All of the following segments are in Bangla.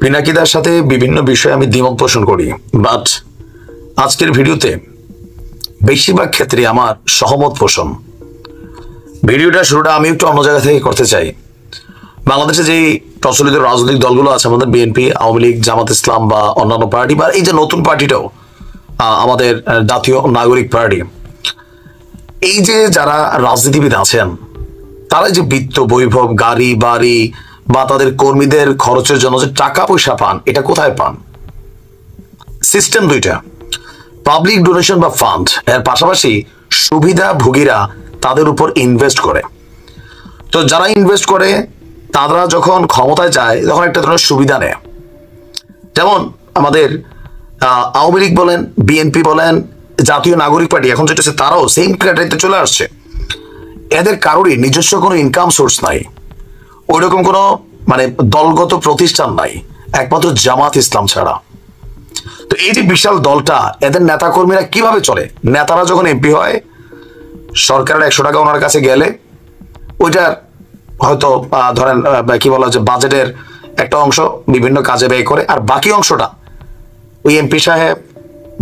পিনাকিদার সাথে বিভিন্ন বিষয়ে আমি দ্বিমত পোষণ করি, বাট আজকের ভিডিওতে বেশিরভাগ ক্ষেত্রে আমার সহমত পোষণ। ভিডিওটা শুরুটা আমি একটু অন্য জায়গা থেকে করতে চাই। বাংলাদেশে যেই প্রচলিত রাজনৈতিক দলগুলো আছে, আমাদের বিএনপি, আওয়ামী লীগ, জামাত ইসলাম বা অন্যান্য পার্টি, বা এই যে নতুন পার্টিটাও আমাদের জাতীয় নাগরিক পার্টি, এই যে যারা রাজনীতিবিদ আছেন, তারা যে বিত্ত বৈভব, গাড়ি বাড়ি বা তাদের কর্মীদের খরচের জন্য যে টাকা পয়সা পান, এটা কোথায় পান? সিস্টেম দুইটা, পাবলিক ডোনেশন বা ফান্ড, এর পাশাপাশি সুবিধাভোগীরা তাদের উপর ইনভেস্ট করে। তো যারা ইনভেস্ট করে তারা যখন ক্ষমতায় যায়, তখন একটা ধরনের সুবিধা নেয়। যেমন আমাদের আওয়ামী লীগ বলেন, বিএনপি বলেন, জাতীয় নাগরিক পার্টি, এখন যেটা আছে তারাও সেম ক্যাটাগরিতে চলে আসছে। এদের কারোরই নিজস্ব কোনো ইনকাম সোর্স নাই, ওইরকম কোনো মানে দলগত প্রতিষ্ঠান নাই, একমাত্র জামাত ইসলাম ছাড়া। তো এই যে বিশাল দলটা, এদের নেতা কর্মীরা কিভাবে চলে? নেতারা যখন এমপি হয়, সরকারের 100 টাকা ওনার কাছে গেলে ওইটার হয়তো ধরেন কি বলা হচ্ছে, বাজেটের একটা অংশ বিভিন্ন কাজে ব্যয় করে, আর বাকি অংশটা ওই এমপি সাহেব,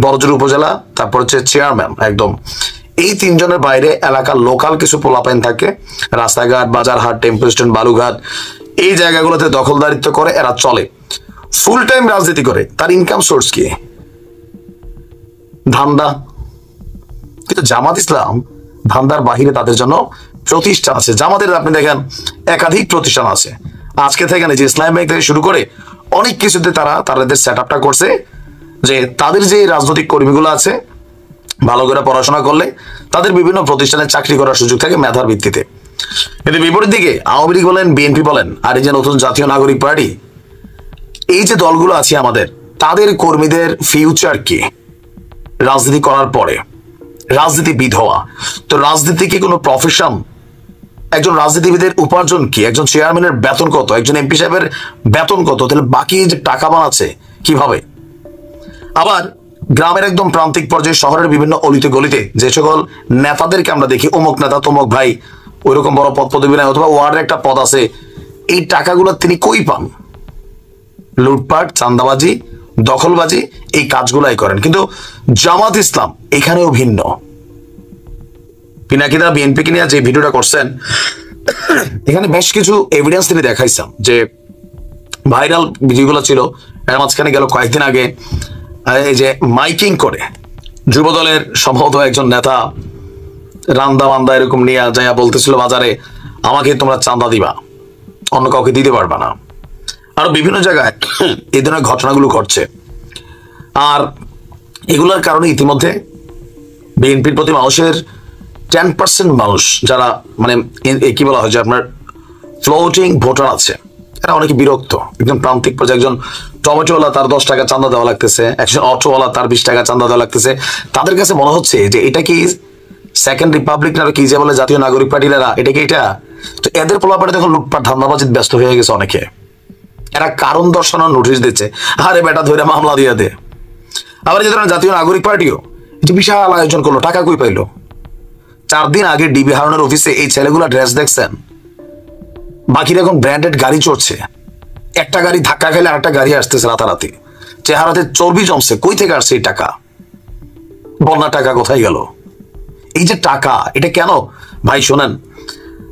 বড়জোর উপজেলা, তারপর হচ্ছে চেয়ারম্যান, একদম এই তিনজনের বাইরে এলাকার লোকাল কিছু পোলাপাইন থাকে, রাস্তাঘাট, বাজারহাট, টেম্পো স্ট্যান্ড, বালুঘাট, এই জায়গাগুলোতে দখলদারিত্ব করে এরা চলে, ফুল টাইম রাজনীতি করে। তার ইনকাম সোর্স কি? ধান্দা। কিন্তু জামাত ইসলাম ধান্দার বাহিরে তাদের জন্য প্রতিষ্ঠান আছে। জামাতের আপনি দেখেন একাধিক প্রতিষ্ঠান আছে, আজকে থেকে যে ইসলাম ব্যাংক থেকে শুরু করে অনেক কিছুতে তারা তাদের সেট আপটা করছে, যে তাদের যে রাজনৈতিক কর্মীগুলো আছে ভালো করে পড়াশোনা করলে তাদের বিভিন্ন প্রতিষ্ঠানে চাকরি করার সুযোগ থাকে মেধার ভিত্তিতে। কিন্তু বিপরীত দিকে আওয়ামী লীগ বলেন, বিএনপি বলেন, আর এই যে নতুন জাতীয় নাগরিক পার্টি, এই যে দলগুলো আছে আমাদের, তাদের কর্মীদের ফিউচার কি রাজনীতি করার পরে? রাজনীতিবিদ হওয়া তো রাজনীতি কি কোনো প্রফেশন? একজন রাজনীতিবিদের উপার্জন কি? একজন চেয়ারম্যানের বেতন কত? একজন এমপি সাহেবের বেতন কত? তাহলে বাকি যে টাকা বানাচ্ছে কিভাবে? আবার গ্রামের একদম প্রান্তিক পর্যায়ে, শহরের বিভিন্ন অলিতে গলিতে যে সকল নেতাদেরকে আমরা দেখি, অমুক নেতা তমুক ভাই, ওইরকম বড় পদ পদবি নাই, অথবা ওয়ার্ডের একটা পদ আছে, এই টাকাগুলো তিনি কই পান? লুটপাট, চাঁদাবাজি, দখলবাজি, এই কাজগুলাই করেন। কিন্তু জামাত ইসলাম এখানেও ভিন্ন। পিনাকিদা বিএনপিকে নিয়ে যে ভিডিওটা করছেন, এখানে বেশ কিছু এভিডেন্স তিনি দেখাইছেন, যে ভাইরাল ভিডিওগুলো ছিল এর মাঝখানে গেল কয়েকদিন আগে, এই যে মাইকিং করে যুবদলের সম্ভবত একজন নেতা রান্দা বান্দা এরকম নিয়ে যাইয়া বলতেছিল বাজারে, আমাকে তোমরা চাঁদা দিবা, অন্য কাউকে দিতে পারবা না। আরো বিভিন্ন জায়গায় এই ধরনের ঘটনাগুলো ঘটছে। আর এগুলোর কারণে ইতিমধ্যে বিএনপির প্রতি মানুষের 10% মানুষ, যারা মানে কি বলা হয় যে আপনার ফ্লোটিং ভোটার আছে, এরা অনেকে বিরক্ত। একজন প্রান্তিক পর্যায়ে একজন টমেটোওয়ালা, তার 10 টাকা চাঁদা দেওয়া লাগতেছে, একজন অটোওয়ালা, তার 20 টাকা চাঁদা দেওয়া লাগতেছে। তাদের কাছে মনে হচ্ছে যে এটা কি সেকেন্ড রিপাবলিক না কি যে বলে জাতীয় নাগরিক পার্টিরা, এটা কি এটা? তো এদের পোলাপাড়ে দেখুন লুটপাট ধান্দাবাজিত ব্যস্ত হয়ে গেছে অনেকে। এরা কারণ দর্শানোর নোটিশ দিচ্ছে, আরে বেটা ধরে মামলা দিয়ে দে। আবার যে ধরেন জাতীয় নাগরিক পার্টিও যে বিশাল আয়োজন করলো, টাকা কই পাইলো? 4 দিন আগে ডিবি হারুনের অফিসে এই ছেলেগুলা ড্রেস দেখছেন, বাকিরা এখন ব্র্যান্ডেড গাড়ি চড়ছে, একটা গাড়ি ধাক্কা খেলে আরেকটা গাড়ি আসতেছে রাতারাতি, চেহারাতে চর্বি জমছে। কই থেকে আসছে এই টাকা? বন্যা টাকা কোথায় গেল? এই যে টাকা, এটা কেন ভাই শোনেন,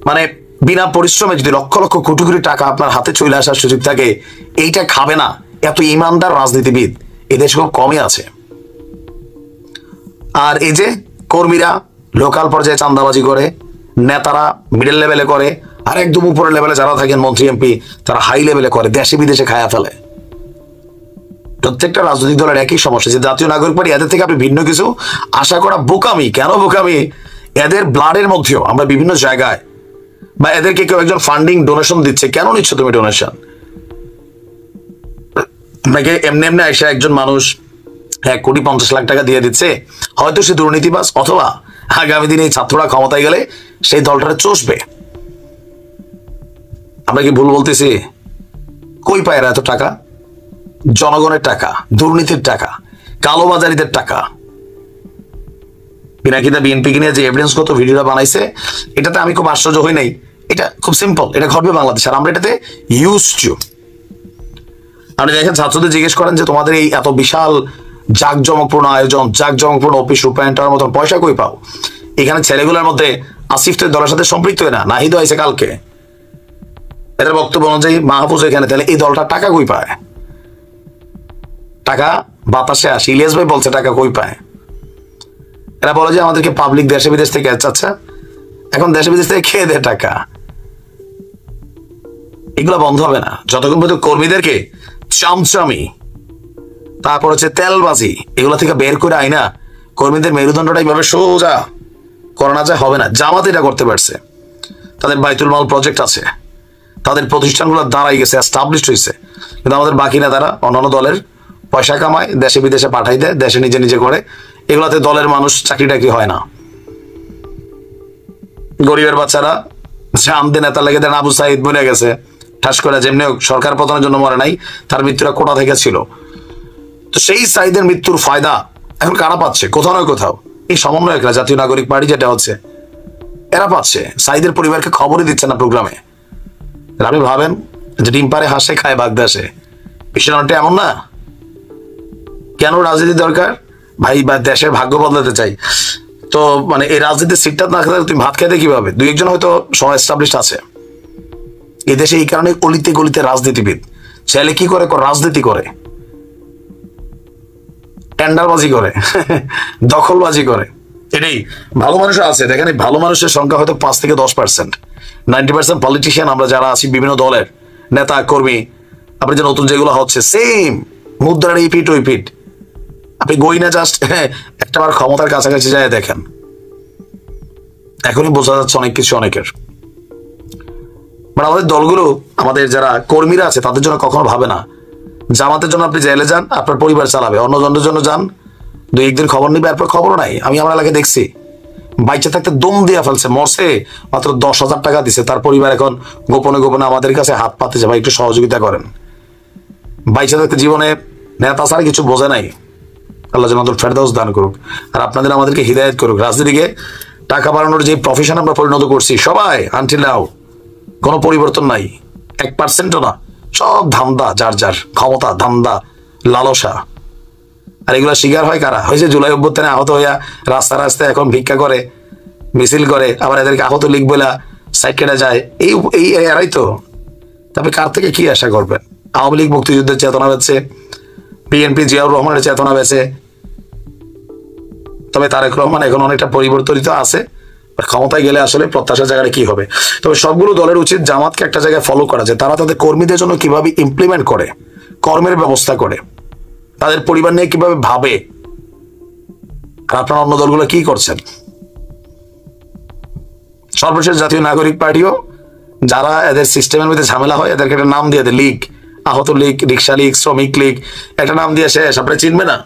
মানে বিনা পরিশ্রমে যদি লক্ষ লক্ষ কোটি কোটি টাকা আপনার হাতে চলে আসার সুযোগ থাকে, এইটা খাবে না এত ইমানদার রাজনীতিবিদ এদেশে খুব কমই আছে। আর এই যে কর্মীরা লোকাল পর্যায়ে চাঁদাবাজি করে, নেতারা মিডল লেভেলে করে, আর একদম উপরের লেভেলে যারা থাকেন মন্ত্রী এমপি, তারা হাই লেভেলে করে, দেশে বিদেশে খায়া ফেলে। প্রত্যেকটা রাজনৈতিক দলের একই সমস্যা, যে জাতীয় নাগরিক পার্টি, এদের থেকে আপনি ভিন্ন কিছু আশা করা বোকামি। কেন বোকামি? এদের ব্লাডের মধ্যেও আমরা বিভিন্ন জায়গায়, বা এদেরকে কেউ একজন ফান্ডিং ডোনেশন দিচ্ছে, কেন নিচ্ছ তুমি ডোনেশন? আপনাকে এমনি এমনি এসে একজন মানুষ 1,50,00,000 টাকা দিয়ে দিচ্ছে, হয়তো সে দুর্নীতিবাজ, অথবা আগামী দিনে এই ছাত্ররা ক্ষমতায় গেলে সেই দলটারে চষবে। আমরা কি ভুল বলতেছি? কই পায় এরা এত টাকা? জনগণের টাকা, দুর্নীতির টাকা, কালোবাজারিদের টাকা। পিনাকিদা বিএনপিকে নিয়ে যে এভিডেন্সগত ভিডিওটা বানাইছে, এটাতে আমি খুব আশ্চর্য হই নাই। এটা খুব সিম্পল, এটা ঘটবে বাংলাদেশ, আর আমরা এটাতে ইউজড টু। আপনি দেখেন ছাত্রদের জিজ্ঞেস করেন যে তোমাদের এই এত বিশাল জাঁকজমকপূর্ণ আয়োজন, জাঁকজমকপূর্ণ অফিস রূপায়ণটার মতন পয়সা কই পাও? এখানে ছেলেগুলোর মধ্যে আসিফ তো দলের সাথে সম্পৃক্ত না, নাহিদ হয়েছে কালকে। এদের বক্তব্য অনুযায়ী মাহফুজ এখানে, তাহলে এই দলটা টাকা কই পায়? টাকা বাতাসে আসে। ইলিয়াস ভাই বলছে টাকা কই পায়? এরা বলে যে আমাদেরকে পাবলিক দেশে বিদেশ থেকে, আচ্ছা এখন দেশে বিদেশ থেকে খেয়ে দেয় টাকা। এগুলো বন্ধ হবে না যতক্ষণ পর্যন্ত কর্মীদেরকে চামচামি, তারপর হচ্ছে তেলবাজি, এগুলো থেকে বের করে আইনা কর্মীদের মেরুদণ্ডটা এইভাবে সোজা করানো যায়, হবে না। জামাত এটা করতে পারছে, তাদের বাইতুল মাল প্রজেক্ট আছে, তাদের প্রতিষ্ঠানগুলো দাঁড়াই গেছে, এস্টাবলিশড হয়েছে। কিন্তু আমাদের বাকি নেতারা অন্যান্য দলের পয়সা কামায়, দেশে বিদেশে পাঠাই দেয়, দেশে নিজে নিজে করে। এগুলাতে দলের মানুষ চাকরি টাকরি হয় না। গরিবের বাচ্চারা আমদে নেতা লেগে দেন, আবু সাইদ মরে গেছে ঠাস করে, যেমনি সরকার পতনের জন্য মরে নাই, তার মৃত্যুটা কোটা থেকে ছিল। তো সেই সাইদের মৃত্যুর ফায়দা এখন কারা পাচ্ছে? কোথাও নয় কোথাও এই সমন্বয়করা, জাতীয় নাগরিক পার্টি যেটা হচ্ছে, এরা পাচ্ছে। সাইদের পরিবারকে খবরই দিচ্ছে না প্রোগ্রামে। আপনি ভাবেন যে ডিম পারে হাসে খায় বাগদাসে, বিষয়টা এমন না? কেন রাজনীতি দরকার ভাই? বা দেশের ভাগ্য বদলাতে চাই তো মানে এই রাজনীতির সিটটা না থাকলে তুমি ভাত খাইতে কিভাবে? দুই একজন হয়তো সবাই এস্টাবলিশড আছে এই দেশে, এই কারণে গলিতে গলিতে রাজনীতিবিদ। ছেলে কি করে? রাজনীতি করে, টেন্ডারবাজি করে, দখলবাজি করে। এটাই ভালো মানুষ আছে। দেখেন এই ভালো মানুষের সংখ্যা হয়তো 5 থেকে 10%। 90% পলিটিশিয়ান আমরা যারা আছি বিভিন্ন দলের নেতা কর্মী, আপনি যে নতুন যেগুলো হচ্ছে সেম মুদ্রার এই পিঠ ওই পিঠ। আপনি গই না জাস্ট একটাবার ক্ষমতার কাছাকাছি যায় দেখেন, এখনই বোঝা যাচ্ছে অনেক কিছু অনেকের। মানে আমাদের দলগুলো, আমাদের যারা কর্মীরা আছে তাদের জন্য কখনো ভাবে না। জামাতের জন্য আপনি জেলে যান, আপনার পরিবার চালাবে, অন্য জনের জন্য যান, 2-1 দিন খবর নিবে, এরপর খবরও নাই। আমি আমার এলাকায় দেখছি বাইচে থাকতে দম দিয়ে ফেলছে, মরছে, মাত্র 10,000 টাকা দিছে, তার পরিবার এখন গোপনে গোপনে আমাদের কাছে হাত পাতে যাবে, একটু সহযোগিতা করেন। বাইচে থাকতে জীবনে নেতা ছাড়া কিছু বোঝে নাই। আল্লাহ যেন ফেরদাউস দান করুক, আর আপনাদের আমাদেরকে হিদায়ত করুক। রাজনীতিকে টাকা বাড়ানোর যে প্রফেশন আমরা পরিণত করছি সবাই, আনটিল নাও কোনো পরিবর্তন নাই, 1%ও না। সব ধান্দা, যার যার ক্ষমতা, ধান্দা, লালসা। আর এগুলো শিকার হয় কারা? হয়েছে জুলাই অভ্যুত্থানে আহত হইয়া রাস্তা রাস্তায় এখন ভিক্ষা করে, মিছিল করে, আবার এদেরকে আহত লিখ বলে সাইড কেটে যায়। এই এরাই তো। তবে কার থেকে কি আশা করবেন? আওয়ামী লীগ মুক্তিযুদ্ধের চেতনা বেছে, বিএনপি জিয়াউর রহমানের চেতনা বেছে, তবে তারেক রহমান এখন অনেকটা পরিবর্তিত আছে। ক্ষমতায় গেলে আসলে প্রত্যাশার জায়গাটা কি হবে? তবে সবগুলো দলের উচিত জামাতকে একটা জায়গায় ফলো করা যায়, তারা তাদের কর্মীদের জন্য কিভাবে ইমপ্লিমেন্ট করে, কর্মের ব্যবস্থা করে, তাদের পরিবার নিয়ে কিভাবে ভাবে। আর আপনারা অন্য দলগুলো কি করছেন? সর্বশেষ জাতীয় নাগরিক পার্টিও যারা এদের সিস্টেমের মধ্যে ঝামেলা হয়, এদেরকে একটা নাম দিয়ে দেয়, লীগ, আহত লীগ, রিক্সা লীগ, শ্রমিক লীগ, একটা নাম দিয়ে শেষ। আপনি চিনবে না?